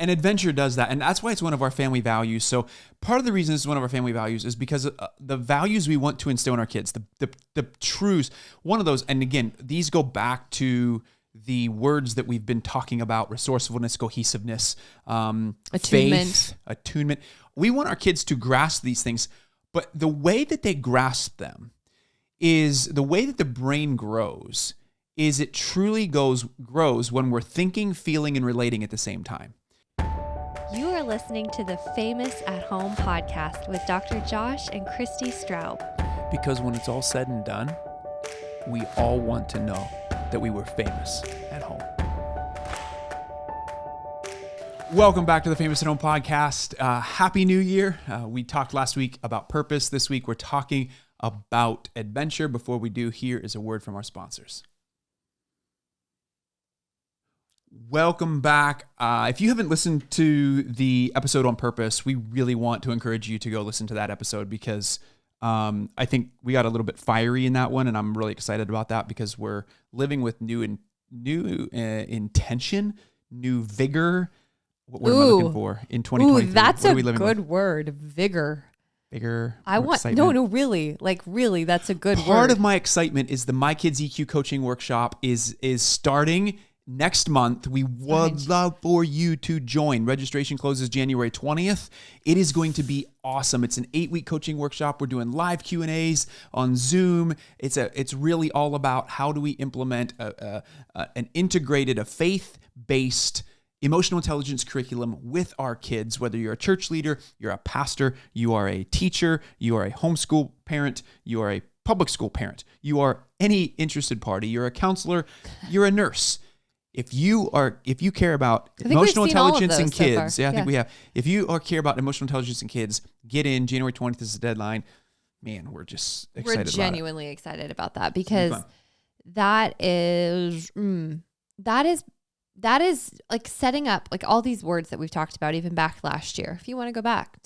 And adventure does that. And that's why it's one of our family values. So part of the reason it's one of our family values is because the values we want to instill in our kids, the truths, one of those, and again, these go back to the words that we've been talking about: resourcefulness, cohesiveness, faith, attunement. We want our kids to grasp these things, but the way that they grasp them is the way that the brain grows is it truly grows when we're thinking, feeling, and relating at the same time. You are listening to the Famous at Home podcast with Dr. Josh and Christy Straub. Because when it's all said and done, we all want to know that we were famous at home. Welcome back to the Famous at Home podcast. Happy New Year. We talked last week about purpose. This week we're talking about adventure. Before we do, here is a word from our sponsors. Welcome back. If you haven't listened to the episode on purpose, we really want to encourage you to go listen to that episode because I think we got a little bit fiery in that one, and I'm really excited about that because we're living with new intention, new vigor. What am I looking for in 2023? Ooh, that's a good word, vigor. Vigor. Really, that's a good word. Part of my excitement is the My Kids EQ coaching workshop is starting next month. We would love for you to join. Registration closes January 20th. It is going to be awesome. It's an 8-week coaching workshop. We're doing live Q&As on Zoom. It's really all about how do we implement an integrated, a faith-based emotional intelligence curriculum with our kids, whether you're a church leader, you're a pastor, you are a teacher, you are a homeschool parent, you are a public school parent, you are any interested party, you're a counselor, you're a nurse. If you care about emotional intelligence in kids, I think we have. If you care about emotional intelligence in kids, get in. January 20th is the deadline. Man, we're just excited. We're genuinely excited about that because that is like setting up like all these words that we've talked about even back last year. If you want to go back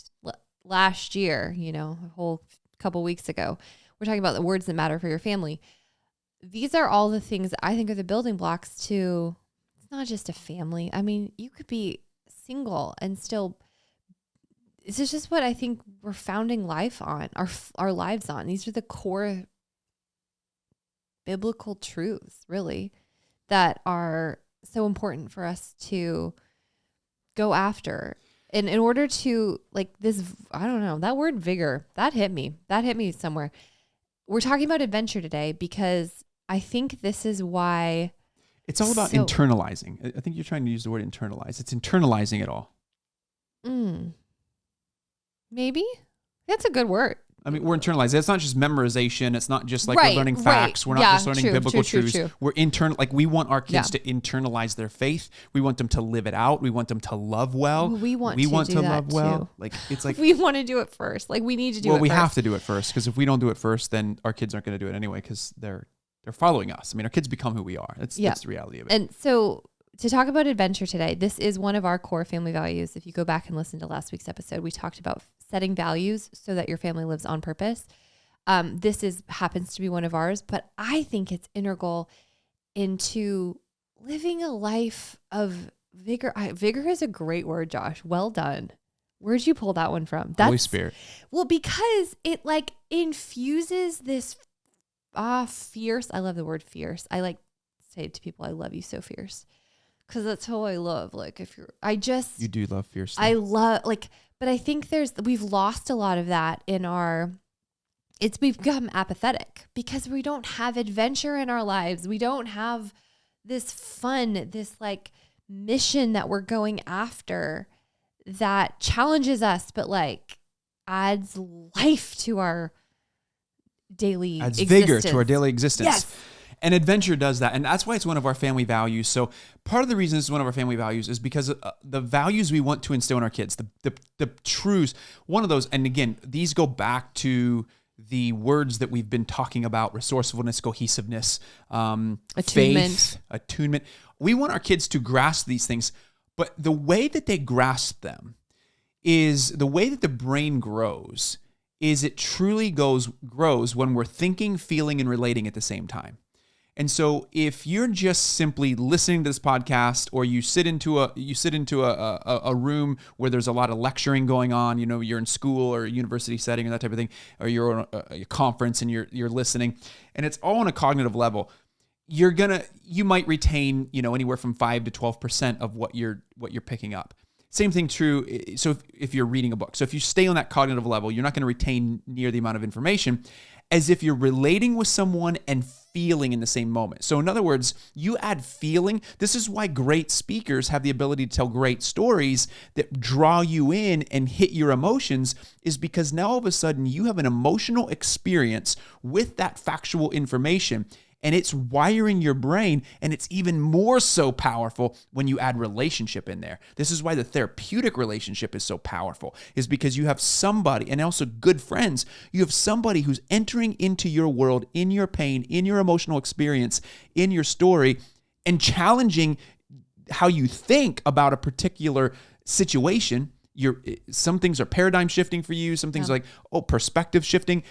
last year, a whole couple weeks ago, we're talking about the words that matter for your family. These are all the things that I think are the building blocks to, it's not just a family. I mean, you could be single and still, this is just what I think we're founding life on, our lives on. These are the core biblical truths, really, that are so important for us to go after. And in order to, like this, I don't know, that word vigor, that hit me somewhere. We're talking about adventure today because I think this is why it's all about internalizing. I think you're trying to use the word internalize. It's internalizing it all. Maybe that's a good word. I mean, we're internalizing. It's not just memorization. It's not just like we're learning facts. We're not just learning biblical truths. True. We're we want our kids to internalize their faith. We want them to live it out. We want them to love well. We want to love well. Like it's like we want to do it first. Like we need to do it first. Well, we have to do it first because if we don't do it first, then our kids aren't going to do it anyway because they're following us. I mean, our kids become who we are. That's the reality of it. And so to talk about adventure today, this is one of our core family values. If you go back and listen to last week's episode, we talked about setting values so that your family lives on purpose. This happens to be one of ours, but I think it's integral into living a life of vigor. Vigor is a great word, Josh. Well done. Where'd you pull that one from? Holy Spirit. Well, because it like infuses this fierce. I love the word fierce. I like to say to people, I love you so fierce. Because that's how I love. Like you do love fierce. I love but I think we've lost a lot of that we've become apathetic because we don't have adventure in our lives. We don't have this fun, this like mission that we're going after that challenges us, but like adds life to our daily existence. Vigor to our daily existence. Yes. And adventure does that. And that's why it's one of our family values. So part of the reason it's one of our family values is because the values we want to instill in our kids, the truths, one of those, and again, these go back to the words that we've been talking about: resourcefulness, cohesiveness, faith, attunement. We want our kids to grasp these things, but the way that they grasp them is the way that the brain grows is it truly grows when we're thinking, feeling, and relating at the same time. And so if you're just simply listening to this podcast, or you sit into a room where there's a lot of lecturing going on, you're in school or a university setting or that type of thing, or you're on a conference and you're listening, and it's all on a cognitive level, you might retain, anywhere from 5 to 12% of what you're picking up. Same thing true. So if you're reading a book, so if you stay on that cognitive level, you're not going to retain near the amount of information as if you're relating with someone and feeling in the same moment. So in other words, you add feeling. This is why great speakers have the ability to tell great stories that draw you in and hit your emotions, is because now all of a sudden you have an emotional experience with that factual information. And it's wiring your brain, and it's even more so powerful when you add relationship in there. This is why the therapeutic relationship is so powerful, is because you have somebody, and also good friends, you have somebody who's entering into your world, in your pain, in your emotional experience, in your story, and challenging how you think about a particular situation. Some things are paradigm shifting for you. Some things are like, perspective shifting.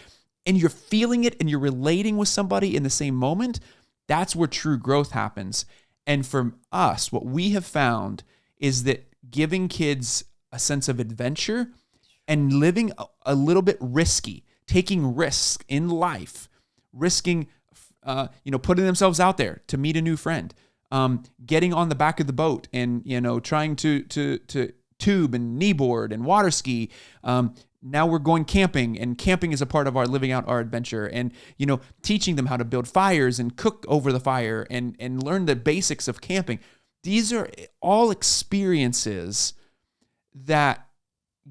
And you're feeling it and you're relating with somebody in the same moment. That's where true growth happens. And for us, what we have found is that giving kids a sense of adventure and living a little bit risky, taking risks in life, risking, putting themselves out there to meet a new friend, getting on the back of the boat and, trying to tube and kneeboard and water ski. Now we're going camping, and camping is a part of our living out our adventure, and, teaching them how to build fires and cook over the fire and learn the basics of camping. These are all experiences that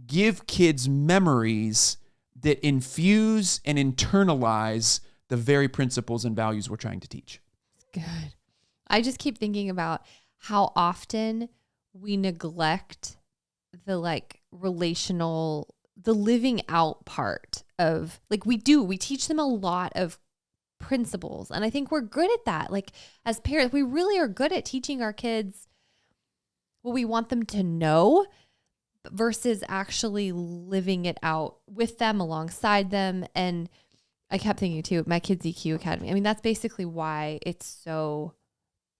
give kids memories that infuse and internalize the very principles and values we're trying to teach. Good. I just keep thinking about how often we neglect the relational, the living out part of, we teach them a lot of principles. And I think we're good at that. As parents, we really are good at teaching our kids what we want them to know versus actually living it out with them, alongside them. And I kept thinking too, my Kids EQ Academy. I mean, that's basically why it's so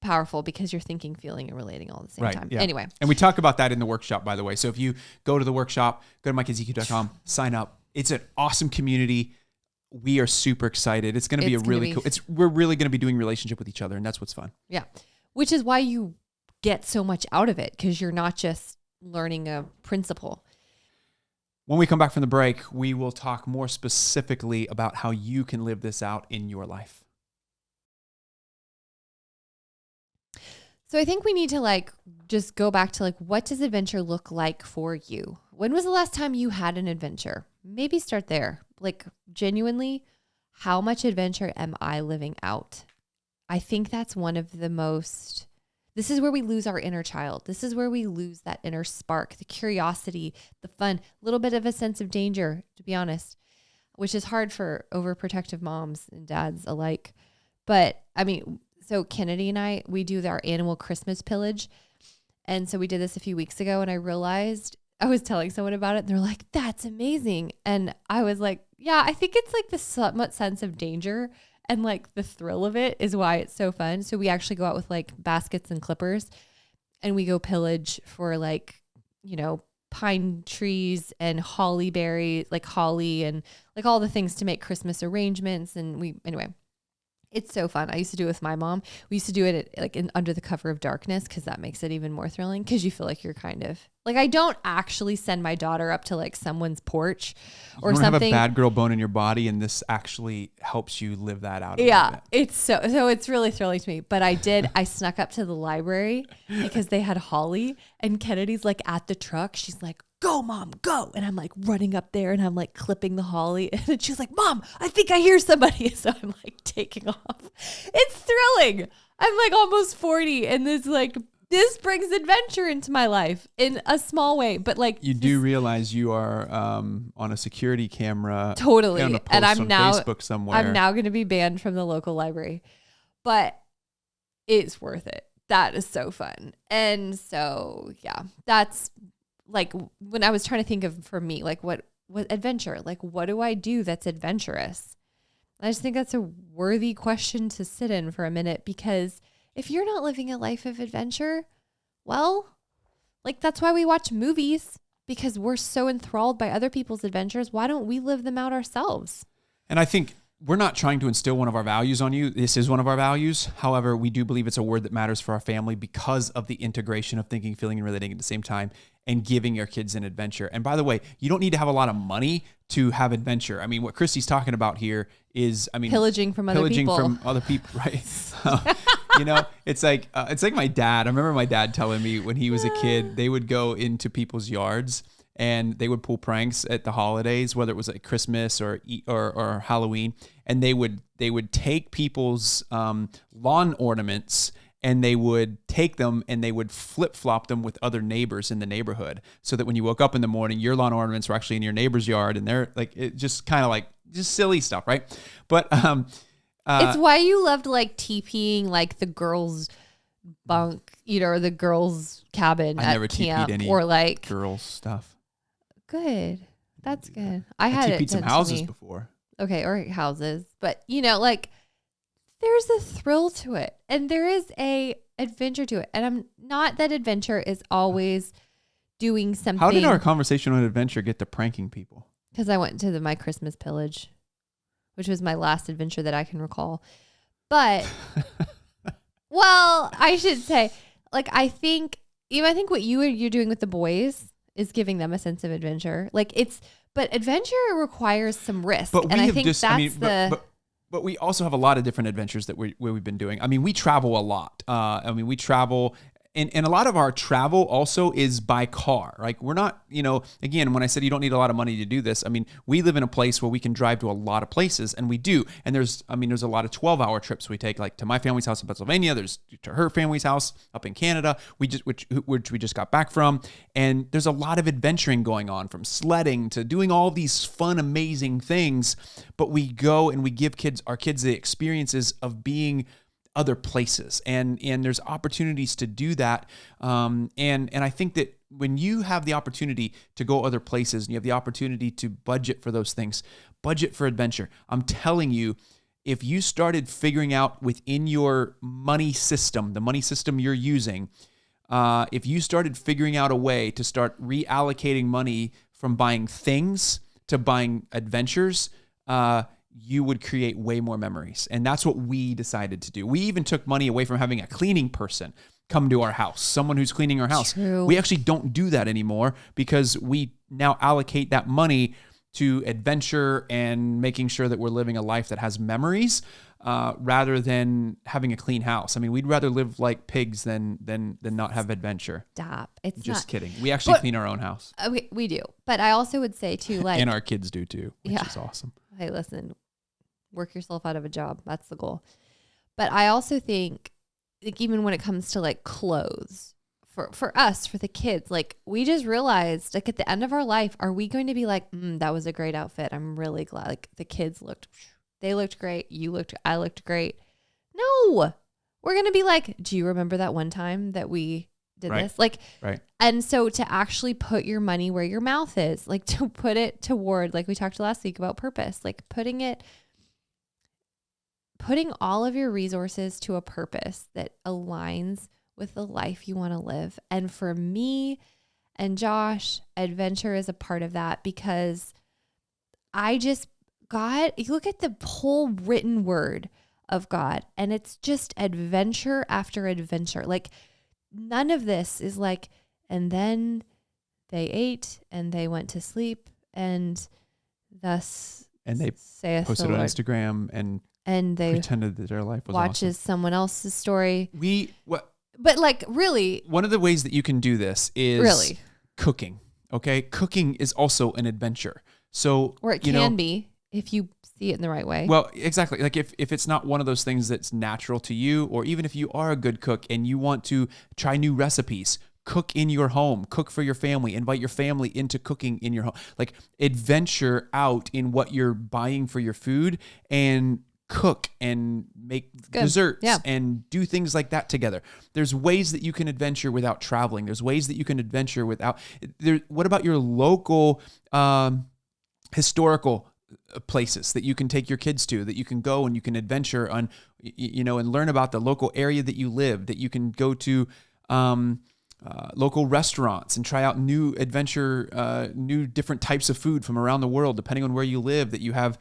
powerful, because you're thinking, feeling, and relating all at the same time. Yeah. Anyway. And we talk about that in the workshop, by the way. So if you go to the workshop, go to mykidseq.com, sign up. It's an awesome community. We are super excited. It's going to be cool. We're really going to be doing relationship with each other, and that's what's fun. Yeah. Which is why you get so much out of it, because you're not just learning a principle. When we come back from the break, we will talk more specifically about how you can live this out in your life. So I think we need to just go back to what does adventure look like for you? When was the last time you had an adventure? Maybe start there. Genuinely, how much adventure am I living out? I think that's one of the most, this is where we lose our inner child. This is where we lose that inner spark, the curiosity, the fun, a little bit of a sense of danger, to be honest, which is hard for overprotective moms and dads alike. But I mean, so Kennedy and I, we do our annual Christmas pillage. And so we did this a few weeks ago, and I realized, I was telling someone about it, and they're like, that's amazing. And I was like, yeah, I think it's the somewhat sense of danger and the thrill of it is why it's so fun. So we actually go out with baskets and clippers, and we go pillage for pine trees and holly berries, holly and all the things to make Christmas arrangements. And anyway, it's so fun. I used to do it with my mom. We used to do it under the cover of darkness, because that makes it even more thrilling, because you feel like you're kind of I don't actually send my daughter up to someone's porch or you don't something. Have a bad girl bone in your body, and this actually helps you live that out. Yeah, it's so it's really thrilling to me. But I snuck up to the library because they had holly, and Kennedy's at the truck. She's like, go Mom, go. And I'm running up there, and I'm clipping the holly. And then she's like, Mom, I think I hear somebody. So I'm taking off. It's thrilling. I'm almost 40, and this brings adventure into my life in a small way. But you do realize you are on a security camera. Totally. And I'm now Facebook somewhere. I'm now going to be banned from the local library. But it's worth it. That is so fun. And so, yeah, that's when I was trying to think of, for me, what adventure, what do I do that's adventurous? I just think that's a worthy question to sit in for a minute, because if you're not living a life of adventure, well, like that's why we watch movies, because we're so enthralled by other people's adventures. Why don't we live them out ourselves? And I think we're not trying to instill one of our values on you. This is one of our values. However, we do believe it's a word that matters for our family because of the integration of thinking, feeling, and relating at the same time, and giving your kids an adventure. And by the way, you don't need to have a lot of money to have adventure. I mean, what Christy's talking about here is, pillaging from other people, right? It's like my dad. I remember my dad telling me when he was a kid, they would go into people's yards and they would pull pranks at the holidays, whether it was like Christmas or Halloween, and they would take people's lawn ornaments and they would take them and they would flip-flop them with other neighbors in the neighborhood, so that when you woke up in the morning, your lawn ornaments were actually in your neighbor's yard, and they're like, it just kind of like just silly stuff, right? But it's why you loved like TPing like the girls' bunk, or the girls' cabin at never camp, TP'd any or like girls stuff. Good. That's good. I had TP'd it some done houses to me. before. Okay, or houses. But, like, there's a thrill to it. And there is a adventure to it. And I'm not that adventure is always doing something. How did our conversation on adventure get to pranking people? Because I went to my Christmas pillage, which was my last adventure that I can recall. But, well, I should say, like, I think what you're doing with the boys is giving them a sense of adventure. But adventure requires some risk. But and I think but we also have a lot of different adventures that we've been doing. I mean, we travel a lot. We travel, and a lot of our travel also is by car. Like we're not, again, when I said you don't need a lot of money to do this, I mean, we live in a place where we can drive to a lot of places, and we do. And there's a lot of 12-hour trips we take, like to my family's house in Pennsylvania. There's to her family's house up in Canada, which we just got back from. And there's a lot of adventuring going on, from sledding to doing all these fun, amazing things. But we go and we give our kids the experiences of being other places, and there's opportunities to do that, and I think that when you have the opportunity to go other places and you have the opportunity to budget for those things, budget for adventure. I'm telling you, if you started figuring out within your money system, the money system you're using, if you started figuring out a way to start reallocating money from buying things to buying adventures, you would create way more memories. And that's what we decided to do. We even took money away from having a cleaning person come to our house, someone who's cleaning our house. True. We actually don't do that anymore because we now allocate that money to adventure and making sure that we're living a life that has memories, rather than having a clean house. I mean, we'd rather live like pigs than not have adventure. Stop. It's just not kidding. We actually clean our own house. We do. But I also would say too, like, and our kids do too, which is awesome. Hey, listen, work yourself out of a job. That's the goal. But I also think, like, even when it comes to like clothes for us, for the kids, like we just realized, like at the end of our life, are we going to be like, that was a great outfit. I'm really glad. Like the kids they looked great. I looked great. No, we're going to be like, do you remember that one time that we did this? Like, right. And so to actually put your money where your mouth is, like to put it toward, like we talked last week about purpose, like putting all of your resources to a purpose that aligns with the life you want to live. And for me and Josh, adventure is a part of that, because you look at the whole written word of God, and it's just adventure after adventure. Like none of this is like, and then they ate and they went to sleep and thus and they saith posted the on Lord. Instagram and they pretended that their life was watches awesome. Someone else's story. But like really, one of the ways that you can do this is cooking. Okay, cooking is also an adventure. So or it can be if you see it in the right way. Well, exactly. Like if it's not one of those things that's natural to you, or even if you are a good cook and you want to try new recipes, cook in your home, cook for your family, invite your family into cooking in your home. Like adventure out in what you're buying for your food and cook and make desserts and do things like that together. There's ways that you can adventure without traveling. There's ways that you can adventure without. What about your local historical places that you can take your kids to, that you can go and you can adventure on, and learn about the local area that you live, that you can go to local restaurants and try out new different types of food from around the world, depending on where you live, that you have,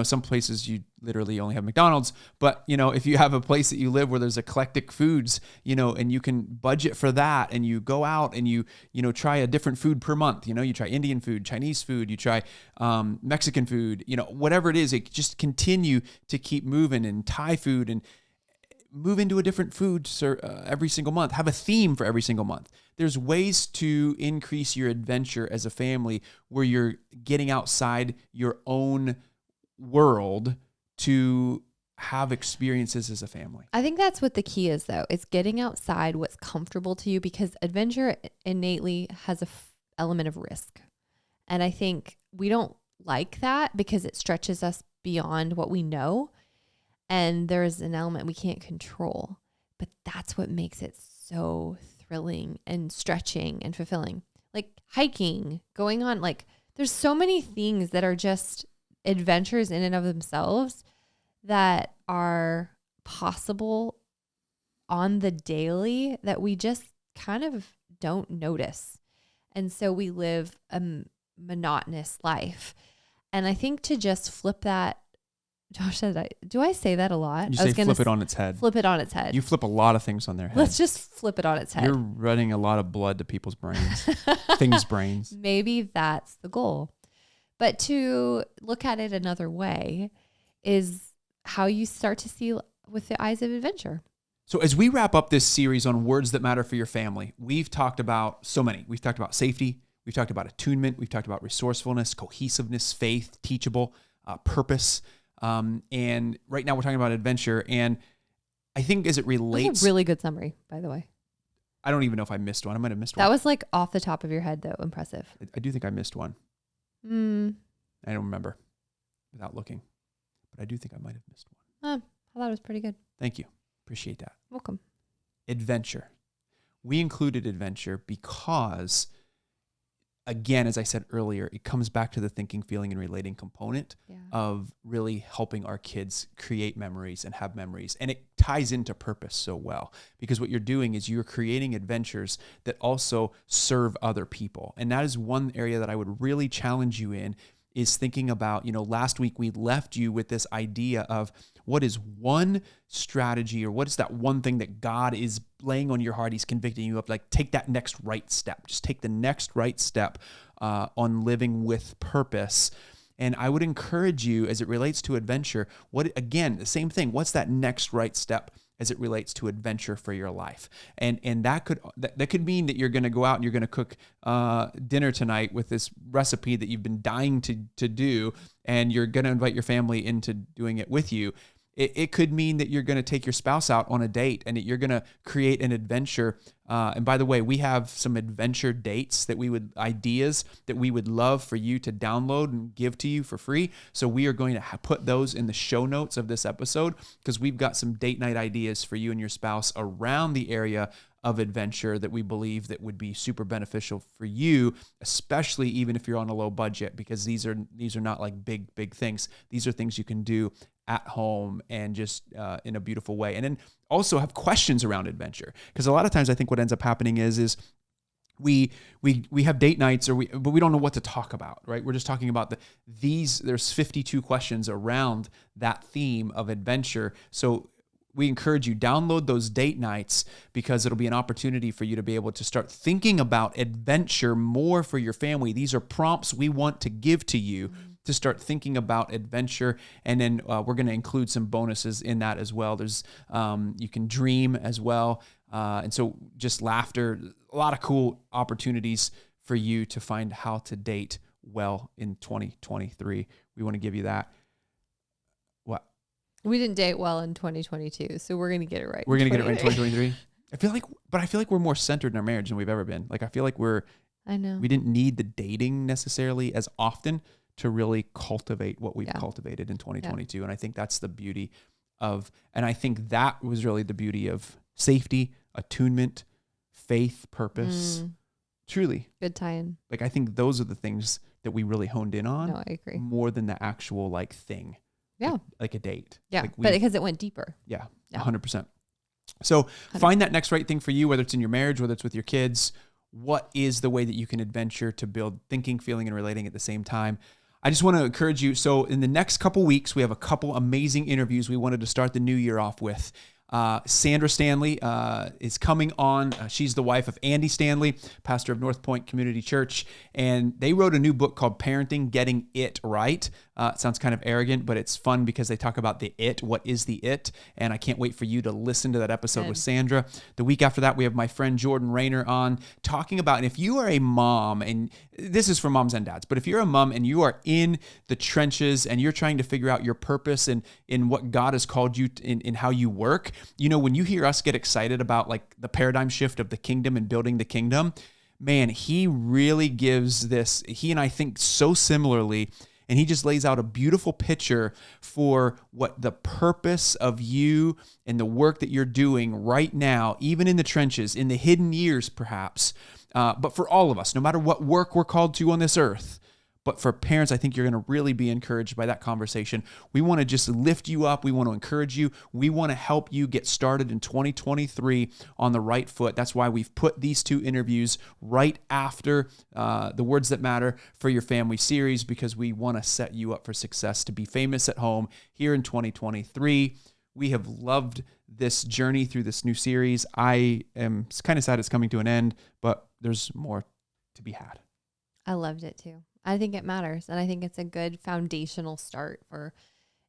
some places you literally only have McDonald's, but if you have a place that you live where there's eclectic foods, and you can budget for that, and you go out and you try a different food per month, you try Indian food, Chinese food, you try Mexican food, whatever it is, it just continue to keep moving, and Thai food, and move into a different food every single month, have a theme for every single month. There's ways to increase your adventure as a family where you're getting outside your own world to have experiences as a family. I think that's what the key is, though. It's getting outside what's comfortable to you, because adventure innately has a element of risk. And I think we don't like that because it stretches us beyond what we know. And there's an element we can't control, but that's what makes it so thrilling and stretching and fulfilling. Like hiking, going on, there's so many things that are just adventures in and of themselves that are possible on the daily that we just kind of don't notice. And so we live a monotonous life. And I think to just flip that, Josh said, do I say that a lot? You say flip it on its head. Flip it on its head. You flip a lot of things on their head. Let's just flip it on its head. You're running a lot of blood to people's brains, things' brains. Maybe that's the goal. But to look at it another way is how you start to see with the eyes of adventure. So as we wrap up this series on words that matter for your family, we've talked about so many. We've talked about safety. We've talked about attunement. We've talked about resourcefulness, cohesiveness, faith, teachable, purpose. And right now we're talking about adventure. And I think as it relates... That's a really good summary, by the way. I don't even know if I missed one. I might have missed one. That was off the top of your head, though. Impressive. I do think I missed one. I don't remember without looking, but I do think I might have missed one. I thought it was pretty good. Thank you. Appreciate that. Welcome. Adventure. We included adventure because, again, as I said earlier, it comes back to the thinking, feeling, and relating component of really helping our kids create memories and have memories. And it ties into purpose so well, because what you're doing is you're creating adventures that also serve other people. And that is one area that I would really challenge you in, is thinking about, last week we left you with this idea of what is one strategy, or what is that one thing that God is laying on your heart, he's convicting you of, take that next right step. Just take the next right step on living with purpose. And I would encourage you, as it relates to adventure, the same thing, what's that next right step as it relates to adventure for your life? And that could mean that you're going to go out and you're going to cook dinner tonight with this recipe that you've been dying to do, and you're going to invite your family into doing it with you. It could mean that you're going to take your spouse out on a date, and that you're going to create an adventure. And by the way, we have some adventure dates ideas that we would love for you to download and give to you for free. So we are going to put those in the show notes of this episode, because we've got some date night ideas for you and your spouse around the area of adventure that we believe that would be super beneficial for you, especially even if you're on a low budget, because these are not big things. These are things you can do at home and just in a beautiful way. And then also have questions around adventure, because a lot of times I think what ends up happening is we have date nights, but we don't know what to talk about, right? We're just talking about there's 52 questions around that theme of adventure. So we encourage you, download those date nights, because it'll be an opportunity for you to be able to start thinking about adventure more for your family. These are prompts we want to give to you to start thinking about adventure. And then we're going to include some bonuses in that as well. There's you can dream as well. And so just laughter, a lot of cool opportunities for you to find how to date well in 2023. We want to give you that. What? We didn't date well in 2022, so we're going to get it right. We're going to get it right in 2023. I feel like we're more centered in our marriage than we've ever been. I feel like we didn't need the dating necessarily as often to really cultivate what we've cultivated in 2022. And I think that's the beauty and I think that was really the beauty of safety, attunement, faith, purpose, Truly. Good tie-in. Like, I think those are the things that we really honed in on. No, I agree. More than the actual like thing. Yeah. Like a date. Yeah. Like But because it went deeper. Yeah. Yeah. 100%. So 100%. find that next right thing for you, whether it's in your marriage, whether it's with your kids. What is the way that you can adventure to build thinking, feeling, and relating at the same time? I just want to encourage you. So in the next couple weeks, we have a couple amazing interviews we wanted to start the new year off with. Sandra Stanley is coming on. She's the wife of Andy Stanley, pastor of North Point Community Church, and they wrote a new book called Parenting, Getting It Right. It sounds kind of arrogant, but it's fun because they talk about the it. What is the it? And I can't wait for you to listen to that episode with Sandra. The week after that, we have my friend Jordan Rayner on talking about, and if you are a mom, and this is for moms and dads, but if you're a mom and you are in the trenches and you're trying to figure out your purpose and in what God has called you in how you work, you know, when you hear us get excited about like the paradigm shift of the kingdom and building the kingdom, man, he really gives this, he and I think so similarly, and he just lays out a beautiful picture for what the purpose of you and the work that you're doing right now, even in the trenches, in the hidden years perhaps, but for all of us, no matter what work we're called to on this earth. But for parents, I think you're going to really be encouraged by that conversation. We want to just lift you up. We want to encourage you. We want to help you get started in 2023 on the right foot. That's why we've put these two interviews right after the Words That Matter for Your Family series, because we want to set you up for success to be famous at home here in 2023. We have loved this journey through this new series. I am kind of sad it's coming to an end, but there's more to be had. I loved it too. I think it matters. And I think it's a good foundational start for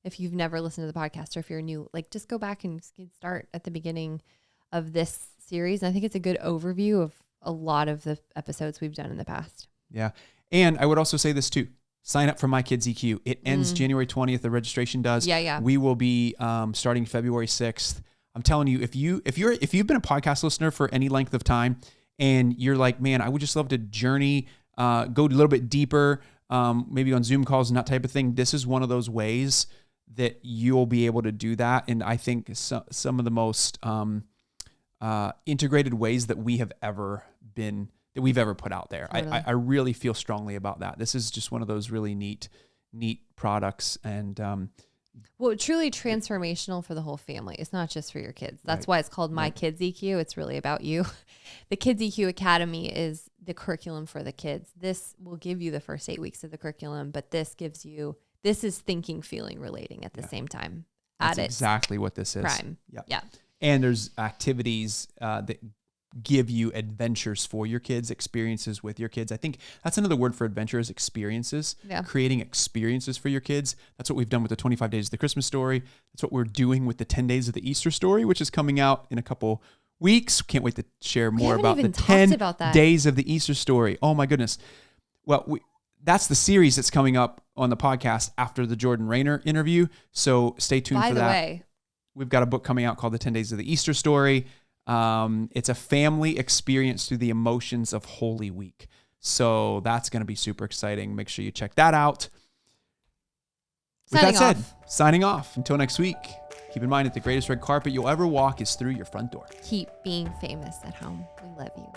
if you've never listened to the podcast or if you're new, like just go back and start at the beginning of this series. And I think it's a good overview of a lot of the episodes we've done in the past. Yeah. And I would also say this too. Sign up for My Kids EQ. It ends January 20th. The registration does. Yeah. We will be starting February 6th. I'm telling you, if you've been a podcast listener for any length of time and you're like, man, I would just love to journey, go a little bit deeper, maybe on Zoom calls and that type of thing. This is one of those ways that you'll be able to do that. And I think some of the most integrated ways that we've ever put out there. Totally. I really feel strongly about that. This is just one of those really neat products. And well, truly transformational for the whole family. It's not just for your kids. That's why it's called My Kids EQ. It's really about you. The Kids EQ Academy is the curriculum for the kids. This will give you the first 8 weeks of the curriculum, but this is thinking, feeling, relating at the same time. That's exactly what this is. Prime. Yeah. And there's activities that give you adventures for your kids, experiences with your kids. I think that's another word for adventure is experiences. Yeah. Creating experiences for your kids. That's what we've done with the 25 Days of the Christmas Story. That's what we're doing with the 10 Days of the Easter Story, which is coming out in a couple weeks. Can't wait to share more about the 10 Days of the Easter Story. Oh my goodness. Well, that's the series that's coming up on the podcast after the Jordan Rayner interview. So stay tuned for that. By the way, we've got a book coming out called The 10 Days of the Easter Story. It's a family experience through the emotions of Holy Week. So that's going to be super exciting. Make sure you check that out. With that said, signing off. Until next week, keep in mind that the greatest red carpet you'll ever walk is through your front door. Keep being famous at home. We love you.